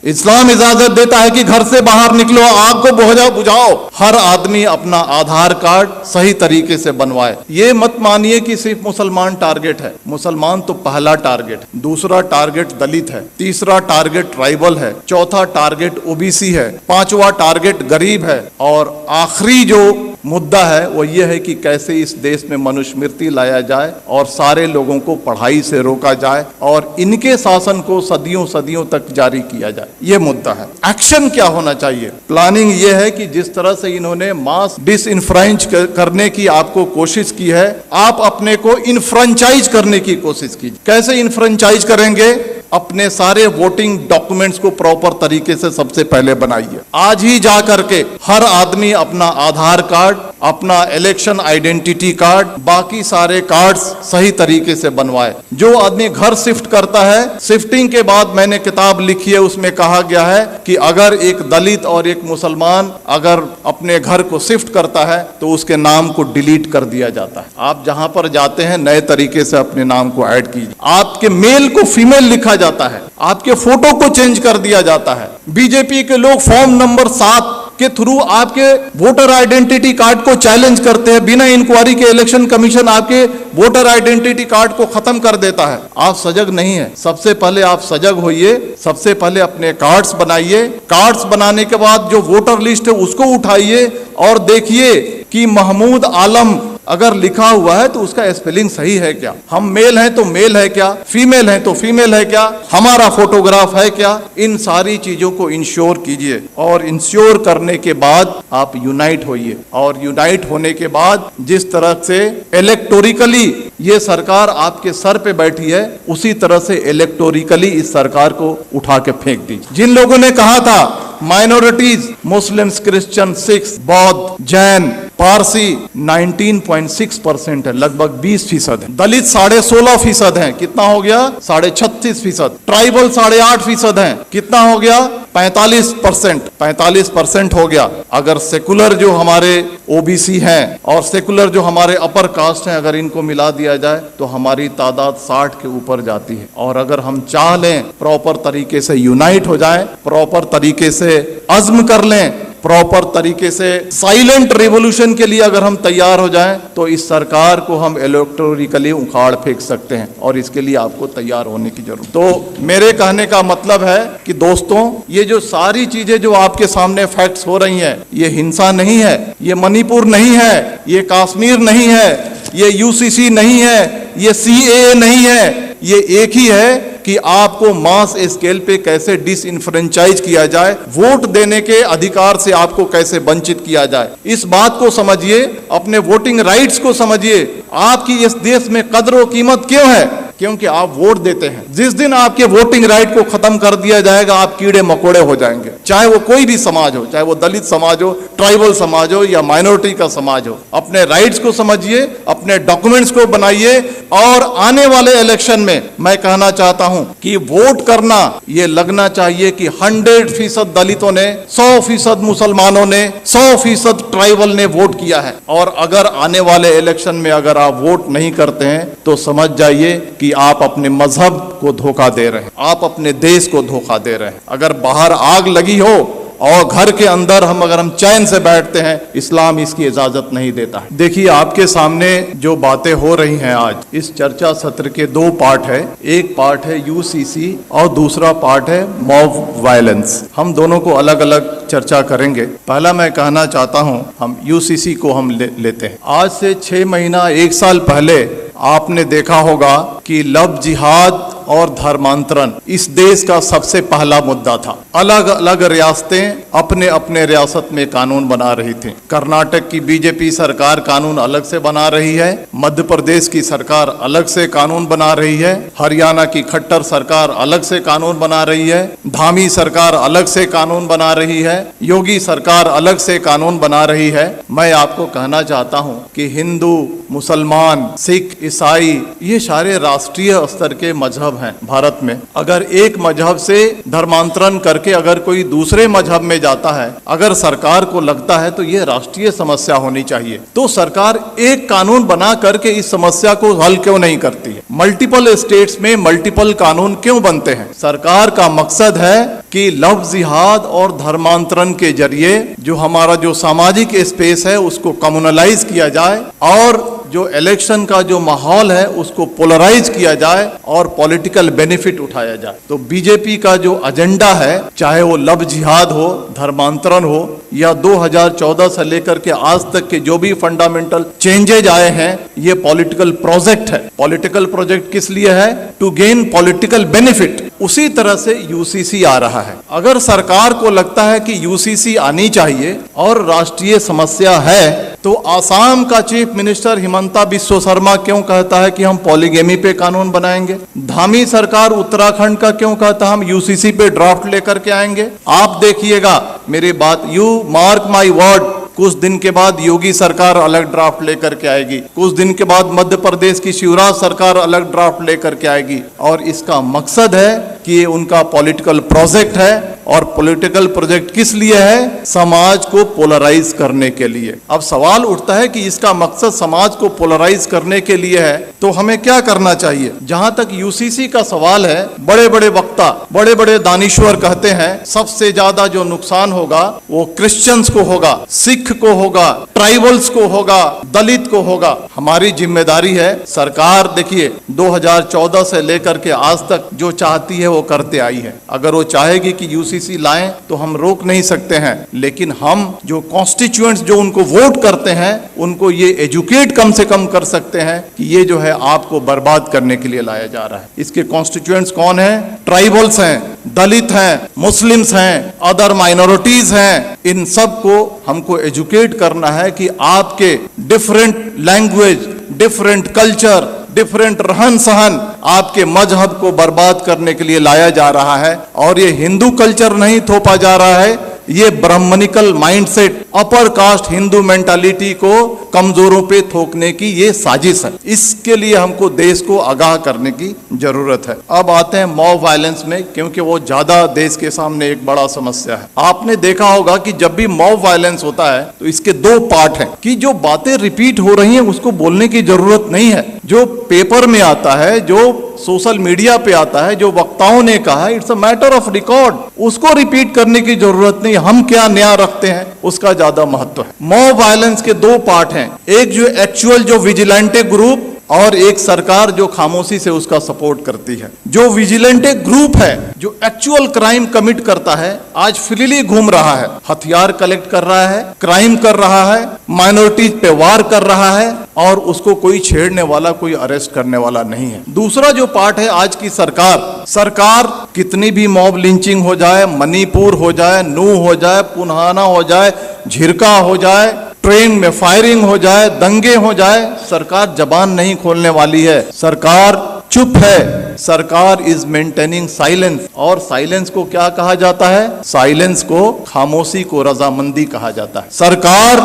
इस्लाम इजाजत देता है कि घर से बाहर निकलो, आग को बुझाओ, हर आदमी अपना आधार कार्ड सही तरीके से बनवाए। ये मत मानिए कि सिर्फ मुसलमान टारगेट है। मुसलमान तो पहला टारगेट, दूसरा टारगेट दलित है, तीसरा टारगेट ट्राइबल है, चौथा टारगेट ओबीसी है, पांचवा टारगेट गरीब है, और आखिरी जो मुद्दा है वो ये है कि कैसे इस देश में मनुस्मृति लाया जाए और सारे लोगों को पढ़ाई से रोका जाए और इनके शासन को सदियों सदियों तक जारी किया जाए। ये मुद्दा है। एक्शन क्या होना चाहिए? प्लानिंग ये है कि जिस तरह से इन्होंने मास डिसइंफ्रेंच करने की आपको कोशिश की है, आप अपने को इनफ्रेंचाइज करने की कोशिश कीजिए। कैसे इनफ्रेंचाइज करेंगे? अपने सारे वोटिंग डॉक्यूमेंट्स को प्रॉपर तरीके से सबसे पहले बनाइए। आज ही जा करके हर आदमी अपना आधार कार्ड, अपना इलेक्शन आइडेंटिटी कार्ड, बाकी सारे कार्ड्स सही तरीके से बनवाए। जो आदमी घर शिफ्ट करता है, शिफ्टिंग के बाद मैंने किताब लिखी है, उसमें कहा गया है कि अगर एक दलित और एक मुसलमान अगर अपने घर को शिफ्ट करता है तो उसके नाम को डिलीट कर दिया जाता है। आप जहां पर जाते हैं नए तरीके से अपने नाम को ऐड कीजिए। आपके मेल को फीमेल लिखा जाता है, आपके फोटो को चेंज कर दिया जाता है। बीजेपी के लोग फॉर्म नंबर 7 के थ्रू आपके वोटर आइडेंटिटी कार्ड को चैलेंज करते हैं। बिना इंक्वायरी के इलेक्शन कमीशन आपके वोटर आइडेंटिटी कार्ड को खत्म कर देता है। आप सजग नहीं है। सबसे पहले आप सजग होइए, सबसे पहले अपने कार्ड्स बनाइए। कार्ड्स बनाने के बाद जो वोटर लिस्ट है उसको उठाइए और देखिए कि महमूद आलम अगर लिखा हुआ है तो उसका स्पेलिंग सही है क्या, हम मेल हैं तो मेल है क्या, फीमेल हैं तो फीमेल है क्या, हमारा फोटोग्राफ है क्या। इन सारी चीजों को इंश्योर कीजिए और इंश्योर करने के बाद आप यूनाइट होइए। और यूनाइट होने के बाद जिस तरह से इलेक्टोरिकली ये सरकार आपके सर पे बैठी है, उसी तरह से इलेक्टोरिकली इस सरकार को उठा के फेंक दीजिए। जिन लोगों ने कहा था माइनॉरिटीज, मुस्लिम्स, क्रिश्चियन, सिख, बौद्ध, जैन, पारसी 19.6% है, लगभग 20% है। दलित 16.5% है, कितना हो गया? 36.5%। ट्राइबल 8.5% है, कितना हो गया? 45% हो गया। अगर सेकुलर जो हमारे ओबीसी हैं और सेकुलर जो हमारे अपर कास्ट हैं, अगर इनको मिला दिया जाए तो हमारी तादाद 60 के ऊपर जाती है। और अगर हम चाह लें प्रॉपर तरीके से यूनाइट हो जाएं, प्रॉपर तरीके से अज़्म कर लें, प्रॉपर तरीके से साइलेंट रिवॉल्यूशन के लिए अगर हम तैयार हो जाएं, तो इस सरकार को हम इलेक्टोरिकली उखाड़ फेंक सकते हैं। और इसके लिए आपको तैयार होने की जरूरत। तो मेरे कहने का मतलब है कि दोस्तों, ये जो सारी चीजें जो आपके सामने फैक्ट्स हो रही हैं, ये हिंसा नहीं है, ये मणिपुर नहीं है, ये कश्मीर नहीं है, ये यूसीसी नहीं है, ये सीएए नहीं है। ये एक ही है कि आपको मास स्केल पे कैसे डिसइंफ्रेंचाइज किया जाए, वोट देने के अधिकार से आपको कैसे वंचित किया जाए। इस बात को समझिए, अपने वोटिंग राइट्स को समझिए। आपकी इस देश में कदर व कीमत क्यों है? क्योंकि आप वोट देते हैं। जिस दिन आपके वोटिंग राइट को खत्म कर दिया जाएगा, आप कीड़े मकोड़े हो जाएंगे। चाहे वो कोई भी समाज हो, चाहे वो दलित समाज हो, ट्राइबल समाज हो या माइनॉरिटी का समाज हो। अपने राइट्स को समझिए, अपने डॉक्यूमेंट्स को बनाइए। और आने वाले इलेक्शन में मैं कहना चाहता हूं कि वोट करना ये लगना चाहिए कि 100% दलितों ने, 100% मुसलमानों ने, 100% ट्राइबल ने वोट किया है। और अगर आने वाले इलेक्शन में अगर आप वोट नहीं करते हैं तो समझ जाइए कि आप अपने मजहब को धोखा दे रहे हैं, आप अपने देश को धोखा दे रहे हैं। अगर बाहर आग लगी हो और घर के अंदर अगर हम चैन से बैठते हैं, इस्लाम इसकी इजाजत नहीं देता है। देखिए, आपके सामने जो बातें हो रही हैं आज, इस चर्चा सत्र के 2 पार्ट है। एक पार्ट है यूसीसी और दूसरा पार्ट है मॉब वायलेंस। हम दोनों को अलग अलग चर्चा करेंगे। पहला मैं कहना चाहता हूं, हम यूसीसी को हम लेते हैं। आज से 6 महीना 1 साल पहले आपने देखा होगा कि लव जिहाद और धर्मांतरण इस देश का सबसे पहला मुद्दा था। अलग अलग रियासतें अपने अपने रियासत में कानून बना रही थी। कर्नाटक की बीजेपी सरकार कानून अलग से बना रही है, मध्य प्रदेश की सरकार अलग से कानून बना रही है, हरियाणा की खट्टर सरकार अलग से कानून बना रही है, धामी सरकार अलग से कानून बना रही है, योगी सरकार अलग से कानून बना रही है। मैं आपको कहना चाहता हूं कि हिंदू, मुसलमान, सिख, ईसाई ये सारे राष्ट्रीय स्तर के मजहब हैं भारत में, अगर एक मजहब से धर्मांतरण करके अगर कोई दूसरे मजहब में जाता है, अगर सरकार को लगता है तो ये राष्ट्रीय समस्या होनी चाहिए, तो सरकार एक कानून बना करके इस समस्या को हल क्यों नहीं करती है? मल्टीपल स्टेट्स में मल्टीपल कानून क्यों बनते हैं? सरकार का मकसद है कि लव जिहाद और धर्मांतरण के जरिए जो हमारा जो सामाजिक स्पेस है उसको कम्युनलाइज किया जाए और जो इलेक्शन का जो माहौल है उसको पोलराइज किया जाए और पॉलिटिकल बेनिफिट उठाया जाए। तो बीजेपी का जो एजेंडा है, चाहे वो लव जिहाद हो, धर्मांतरण हो, या 2014 से लेकर के आज तक के जो भी फंडामेंटल चेंजेज आए हैं, ये पॉलिटिकल प्रोजेक्ट है। पॉलिटिकल प्रोजेक्ट किस लिए है? To gain political benefit. उसी तरह से यूसीसी आ रहा है। अगर सरकार को लगता है कि यूसीसी आनी चाहिए और राष्ट्रीय समस्या है, तो आसाम का चीफ मिनिस्टर हिमंता बिस्वा शर्मा क्यों कहता है कि हम पॉलीगेमी पे कानून बनाएंगे? धामी सरकार उत्तराखंड का क्यों कहता है हम यूसीसी पे ड्राफ्ट लेकर के आएंगे? आप देखिएगा मेरी बात, यू मार्क माई वर्ड, कुछ दिन के बाद योगी सरकार अलग ड्राफ्ट लेकर के आएगी, कुछ दिन के बाद मध्य प्रदेश की शिवराज सरकार अलग ड्राफ्ट लेकर के आएगी, और इसका मकसद है कि ये उनका पॉलिटिकल प्रोजेक्ट है। और पॉलिटिकल प्रोजेक्ट किस लिए है? समाज को पोलराइज करने के लिए। अब सवाल उठता है कि इसका मकसद समाज को पोलराइज करने के लिए है, तो हमें क्या करना चाहिए? जहां तक यूसीसी का सवाल है, बड़े बड़े वक्ता, बड़े बड़े दानिश्वर कहते हैं सबसे ज्यादा जो नुकसान होगा वो क्रिश्चियंस को होगा, सिख को होगा, ट्राइबल्स को होगा, दलित को होगा। हमारी जिम्मेदारी है, सरकार देखिए 2014 से लेकर के आज तक जो चाहती है वो करते आई है। अगर वो चाहेगी कि यूसीसी लाएं तो हम रोक नहीं सकते हैं, लेकिन हम जो कॉन्स्टिट्यूएंट्स जो उनको वोट करते हैं उनको ये एजुकेट कम से कम कर सकते हैं कि ये जो है आपको बर्बाद करने के लिए लाया जा रहा है। इसके कॉन्स्टिट्यूएंट्स कौन है? ट्राइबल्स हैं, दलित हैं, मुस्लिम्स हैं, अदर माइनॉरिटीज हैं। इन सब को हमको एजुकेट करना है कि आपके different language, different culture, different रहन सहन आपके मजहब को बर्बाद करने के लिए लाया जा रहा है। और ये हिंदू कल्चर नहीं थोपा जा रहा है, ये brahmanical mindset, upper caste Hindu mentality को कमजोरों पे थोकने की ये साजिश है। इसके लिए हमको देश को आगाह करने की जरूरत है। अब आते हैं मॉब वायलेंस में, क्योंकि वो ज्यादा देश के सामने एक बड़ा समस्या है। आपने देखा होगा कि जब भी मॉब वायलेंस होता है तो इसके दो पार्ट हैं कि जो बातें रिपीट हो रही हैं उसको बोलने की जरूरत नहीं है। जो पेपर में आता है, जो सोशल मीडिया पे आता है, जो वक्ताओं ने कहा है, it's a matter of record, उसको रिपीट करने की जरूरत नहीं। हम क्या नया रखते हैं उसका ज्यादा महत्व है। मॉब वायलेंस के दो पार्ट हैं, एक जो एक्चुअल जो विजिलेंटे ग्रुप और एक सरकार जो खामोशी से उसका सपोर्ट करती है। जो विजिलेंटे ग्रुप है, जो एक्चुअल क्राइम कमिट करता है, आज फ्रीली घूम रहा है, हथियार कलेक्ट कर रहा है, क्राइम कर रहा है, माइनॉरिटीज पे वार कर रहा है, और उसको कोई छेड़ने वाला, कोई अरेस्ट करने वाला नहीं है। दूसरा जो पार्ट है आज की सरकार कितनी भी मॉब लिंचिंग हो जाए, मणिपुर हो जाए, नू हो जाए, पुन्हाना हो जाए, झिरका हो जाए, ट्रेन में फायरिंग हो जाए, दंगे हो जाए, सरकार जबान नहीं खोलने वाली है। सरकार चुप है। सरकार इज मेंटेनिंग साइलेंस। और साइलेंस को क्या कहा जाता है? साइलेंस को, खामोशी को रजामंदी कहा जाता है। सरकार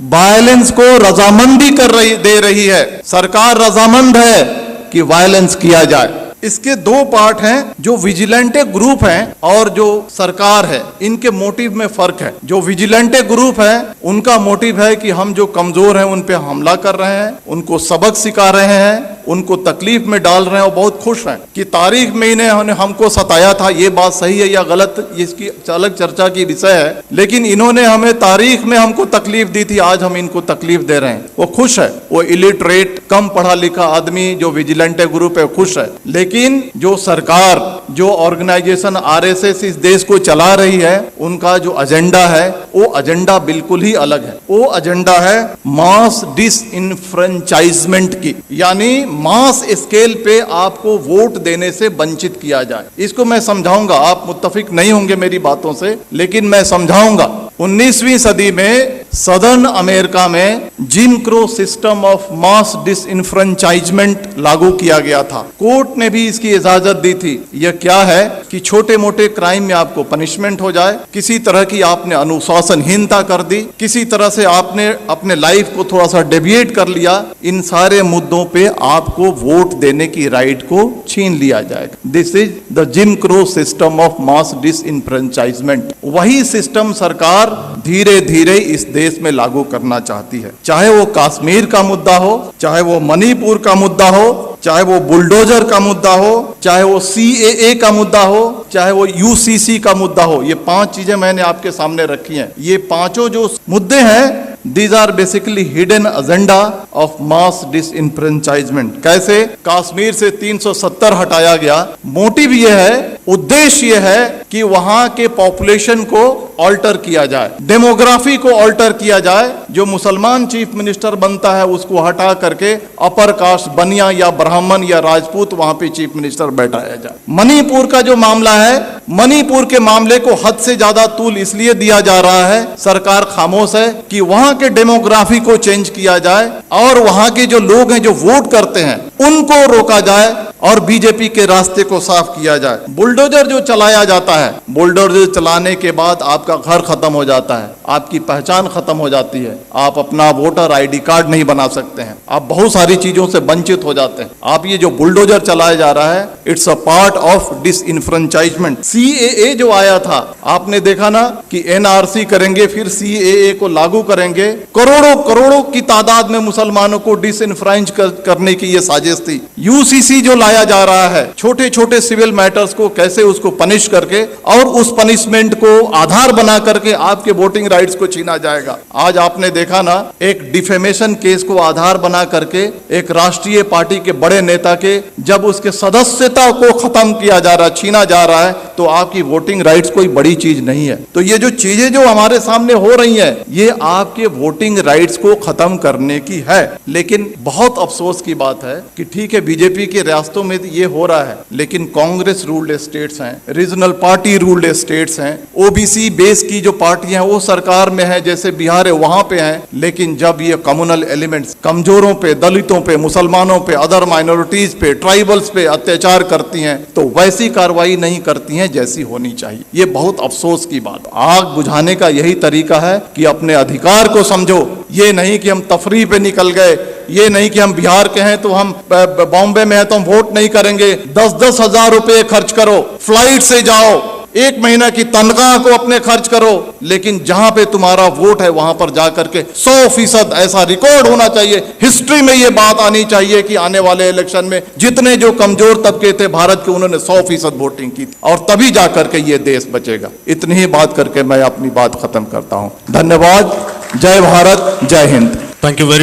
वायलेंस को रजामंदी दे रही है। सरकार रजामंद है कि वायलेंस किया जाए। इसके दो पार्ट हैं, जो विजिलेंटे ग्रुप हैं और जो सरकार है, इनके मोटिव में फर्क है। जो विजिलेंटे ग्रुप है उनका मोटिव है कि हम जो कमजोर हैं उन पे हमला कर रहे हैं, उनको सबक सिखा रहे हैं, उनको तकलीफ में डाल रहे हैं, और बहुत खुश हैं कि तारीख में इन्हें हमको सताया था। ये बात सही है या गलत, इसकी अलग चर्चा की विषय है, लेकिन इन्होंने हमें तारीख में हमको तकलीफ दी थी, आज हम इनको तकलीफ दे रहे हैं। वो खुश है। वो इलिटरेट, कम पढ़ा लिखा आदमी जो विजिलेंटे ग्रुप है खुश है। लेकिन जो सरकार, जो ऑर्गेनाइजेशन आरएसएस इस देश को चला रही है, उनका जो एजेंडा है वो एजेंडा बिल्कुल ही अलग है। वो एजेंडा है मास डिसइनफ्रेंचाइजमेंट की, यानी मास स्केल पे आपको वोट देने से वंचित किया जाए। इसको मैं समझाऊंगा, आप मुत्तफिक नहीं होंगे मेरी बातों से, लेकिन मैं समझाऊंगा। 19वीं सदी में सदर्न अमेरिका में gym crow system of mass disenfranchisement लागू किया गया था। कोर्ट ने भी इसकी इजाजत दी थी। यह क्या है कि छोटे मोटे क्राइम में आपको पनिशमेंट हो जाए, किसी तरह की आपने अनुशासनहीनता कर दी, किसी तरह से आपने अपने लाइफ को थोड़ा सा डेविएट कर लिया, इन सारे मुद्दों पे आपको वोट देने की राइट को छीन लिया जाएगा। This is the gym crow system of mass disenfranchisement. वही सिस्टम सरकार धीरे धीरे इस देश में लागू करना चाहती है। चाहे वो कश्मीर का मुद्दा हो, चाहे वो मणिपुर का मुद्दा हो, चाहे वो बुलडोजर का मुद्दा हो, चाहे वो CAA का मुद्दा हो, चाहे वो UCC का मुद्दा हो, ये 5 चीजें मैंने आपके सामने रखी हैं। ये पांचों जो मुद्दे हैं, These are basically hidden agenda of mass disenfranchisement। कैसे कश्मीर से 370 हटाया गया, मोटिव यह है, उद्देश्य यह है कि वहां के पॉपुलेशन को ऑल्टर किया जाए, डेमोग्राफी को ऑल्टर किया जाए। जो मुसलमान चीफ मिनिस्टर बनता है उसको हटा करके अपर कास्ट बनिया या ब्राह्मण या राजपूत वहां पे चीफ मिनिस्टर बैठाया जाए। मणिपुर का जो मामला है, मणिपुर के मामले को हद से ज्यादा तूल इसलिए दिया जा रहा है, सरकार खामोश है, कि वहां के डेमोग्राफी को चेंज किया जाए और वहां के जो लोग हैं जो वोट करते हैं उनको रोका जाए और बीजेपी के रास्ते को साफ किया जाए। बुलडोजर जो चलाया जाता है, बुलडोजर चलाने के बाद आपका घर खत्म हो जाता है, आपकी पहचान खत्म हो जाती है, आप अपना वोटर ID कार्ड नहीं बना सकते हैं, आप बहुत सारी चीजों से वंचित हो जाते हैं। आप ये जो बुलडोजर चलाया जा रहा है, it's a part of disenfranchisement. CAA जो आया था, आपने देखा ना कि NRC करेंगे, फिर CAA को लागू करेंगे, करोड़ों करोड़ों की तादाद में मुसलमानों को डिसइनफ्रेंच करने की ये साजिश थी। UCC जो लाया जा रहा है, छोटे छोटे सिविल मैटर्स को कैसे उसको पनिश करके और उस पनिशमेंट को आधार बना करके आपके वोटिंग राइट्स को छीना जाएगा। आज आपने देखा ना, एक डिफेमेशन केस को आधार बना करके एक राष्ट्रीय पार्टी के बड़े नेता के जब उसके सदस्यता को खत्म किया जा रहा है, छीना जा रहा है, तो आपकी वोटिंग राइट्स कोई बड़ी चीज नहीं है। तो ये जो चीजें जो हमारे सामने हो रही हैं, ये आपके वोटिंग राइट्स को खत्म करने की है। लेकिन बहुत अफसोस की बात है कि ठीक है, बीजेपी के रियासतों में ये हो रहा है, लेकिन कांग्रेस रूल्ड स्टेट्स हैं, रीजनल पार्टी रूल्ड स्टेट्स हैं, OBC बेस की जो पार्टियां हैं वो सरकार में है, जैसे बिहार है वहां पे हैं। लेकिन जब ये कम्युनल एलिमेंट्स कमजोरों पे, दलितों पे, मुसलमानों पे, अदर माइनॉरिटीज पे, ट्राइबल्स पे अत्याचार करती हैं, तो वैसी कार्रवाई नहीं करती हैं जैसी होनी चाहिए। ये बहुत अफसोस की बात। आग बुझाने का यही तरीका है कि अपने अधिकार को समझो। ये नहीं कि हम तफरीह पे निकल गए, ये नहीं कि हम बिहार के हैं तो हम बॉम्बे में हैं तो हम वोट नहीं करेंगे। 10-10 हजार रुपए खर्च करो, फ्लाइट से जाओ, 1 महीना की तनख्वाह को अपने खर्च करो, लेकिन जहां पे तुम्हारा वोट है वहां पर जाकर के 100% ऐसा रिकॉर्ड होना चाहिए, हिस्ट्री में ये बात आनी चाहिए कि आने वाले इलेक्शन में जितने जो कमजोर तबके थे भारत के, उन्होंने 100% वोटिंग की, और तभी जाकर के ये देश बचेगा। इतनी ही बात करके मैं अपनी बात खत्म करता हूं। धन्यवाद। जय भारत, जय Hind. Thank you very much.